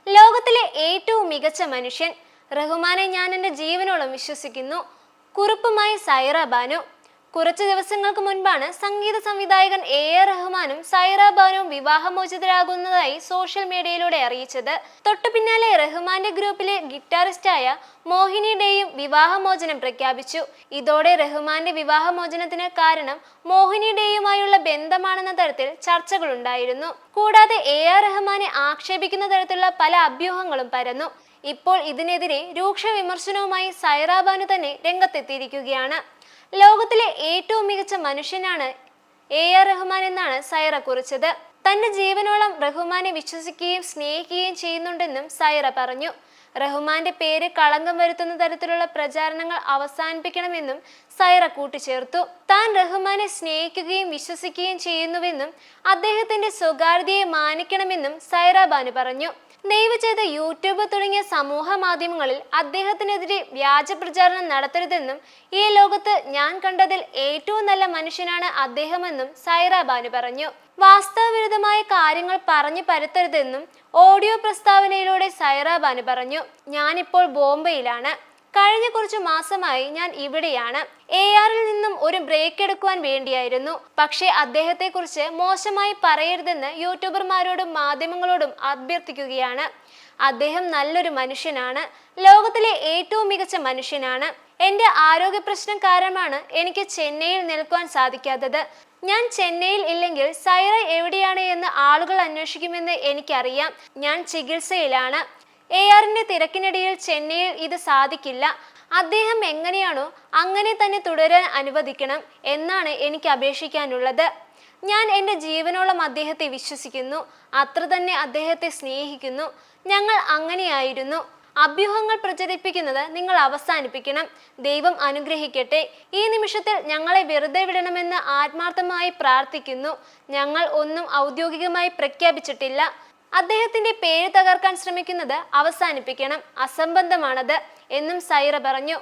ലോകത്തിലെ ഏറ്റവും മികച്ച മനുഷ്യൻ റഹ്മാനെ ഞാൻ എൻ്റെ ജീവനോളം വിശ്വസിക്കുന്നു. കുറിപ്പുമായി സൈറ ബാനു. കുറച്ചു ദിവസങ്ങൾക്ക് മുൻപാണ് സംഗീത സംവിധായകൻ AR റഹ്മാനും സൈറ ബാനുവും വിവാഹമോചിതരാകുന്നതായി സോഷ്യൽ മീഡിയയിലൂടെ അറിയിച്ചത്. തൊട്ടു പിന്നാലെ റഹ്മാന്റെ ഗ്രൂപ്പിലെ ഗിറ്റാറിസ്റ്റായ മോഹിനി ഡേയും വിവാഹമോചനം പ്രഖ്യാപിച്ചു. ഇതോടെ റഹ്മാന്റെ വിവാഹമോചനത്തിന് കാരണം മോഹിനി ഡേയുമായുള്ള ബന്ധമാണെന്ന തരത്തിൽ ചർച്ചകളുണ്ടായിരുന്നു. കൂടാതെ AR റഹ്മാനെ ആക്ഷേപിക്കുന്ന തരത്തിലുള്ള പല അഭ്യൂഹങ്ങളും പരന്നു. ഇപ്പോൾ ഇതിനെതിരെ രൂക്ഷ വിമർശനവുമായി സൈറ ബാനു തന്നെ രംഗത്തെത്തിയിരിക്കുകയാണ്. ലോകത്തിലെ ഏറ്റവും മികച്ച മനുഷ്യനാണ് AR റഹ്മാൻ എന്നാണ് സൈറ കുറിച്ചത്. തന്റെ ജീവനോളം റഹ്മാനെ വിശ്വസിക്കുകയും സ്നേഹിക്കുകയും ചെയ്യുന്നുണ്ടെന്നും സൈറ പറഞ്ഞു. റഹ്മാന്റെ പേര് കളങ്കം വരുത്തുന്ന തരത്തിലുള്ള പ്രചാരണങ്ങൾ അവസാനിപ്പിക്കണമെന്നും സൈറ കൂട്ടിച്ചേർത്തു. താൻ റഹ്മാനെ സ്നേഹിക്കുകയും വിശ്വസിക്കുകയും ചെയ്യുന്നുവെന്നും അദ്ദേഹത്തിന്റെ സ്വകാര്യതയെ മാനിക്കണമെന്നും സൈറ ബാനു പറഞ്ഞു. ദയവ് ചെയ്ത് യൂട്യൂബ് തുടങ്ങിയ സമൂഹ മാധ്യമങ്ങളിൽ അദ്ദേഹത്തിനെതിരെ വ്യാജ പ്രചാരണം നടത്തരുതെന്നും ഈ ലോകത്ത് ഞാൻ കണ്ടതിൽ ഏറ്റവും നല്ല മനുഷ്യനാണ് അദ്ദേഹമെന്നും സൈറ ബാനു പറഞ്ഞു. വാസ്തവവിരുദ്ധമായ കാര്യങ്ങൾ പറഞ്ഞു പരത്തരുതെന്നും ഓഡിയോ പ്രസ്താവനയിലൂടെ സൈറ ബാനു പറഞ്ഞു. ഞാനിപ്പോൾ ബോംബെയിലാണ്. കഴിഞ്ഞ കുറച്ചു മാസമായി ഞാൻ ഇവിടെയാണ്. ARൽ നിന്നും ഒരു ബ്രേക്ക് എടുക്കുവാൻ വേണ്ടിയായിരുന്നു. പക്ഷേ അദ്ദേഹത്തെ കുറിച്ച് മോശമായി പറയരുതെന്ന് യൂട്യൂബർമാരോടും മാധ്യമങ്ങളോടും അഭ്യർത്ഥിക്കുകയാണ്. അദ്ദേഹം നല്ലൊരു മനുഷ്യനാണ്. ലോകത്തിലെ ഏറ്റവും മികച്ച മനുഷ്യനാണ്. എന്റെ ആരോഗ്യ പ്രശ്നം കാരണമാണ് എനിക്ക് ചെന്നൈയിൽ നിൽക്കുവാൻ സാധിക്കാത്തത്. ഞാൻ ചെന്നൈയിൽ ഇല്ലെങ്കിൽ സൈറ എവിടെയാണ് എന്ന് ആളുകൾ അന്വേഷിക്കുമെന്ന് എനിക്കറിയാം. ഞാൻ ചികിത്സയിലാണ്. ARന്റെ തിരക്കിനിടയിൽ ചെന്നൈയിൽ ഇത് സാധിക്കില്ല. അദ്ദേഹം എങ്ങനെയാണോ അങ്ങനെ തന്നെ തുടരാൻ അനുവദിക്കണം എന്നാണ് എനിക്ക് അപേക്ഷിക്കാനുള്ളത്. ഞാൻ എൻ്റെ ജീവനോളം അദ്ദേഹത്തെ വിശ്വസിക്കുന്നു. അത്ര തന്നെ അദ്ദേഹത്തെ സ്നേഹിക്കുന്നു. ഞങ്ങൾ അങ്ങനെയായിരുന്നു. അഭ്യൂഹങ്ങൾ പ്രചരിപ്പിക്കുന്നത് നിങ്ങൾ അവസാനിപ്പിക്കണം. ദൈവം അനുഗ്രഹിക്കട്ടെ. ഈ നിമിഷത്തിൽ ഞങ്ങളെ വെറുതെ വിടണമെന്ന് ആത്മാർത്ഥമായി പ്രാർത്ഥിക്കുന്നു. ഞങ്ങൾ ഒന്നും ഔദ്യോഗികമായി പ്രഖ്യാപിച്ചിട്ടില്ല. അദ്ദേഹത്തിന്റെ പേര് തകർക്കാൻ ശ്രമിക്കുന്നത് അവസാനിപ്പിക്കണം. അസംബന്ധമാണത് എന്നും സൈറ പറഞ്ഞു.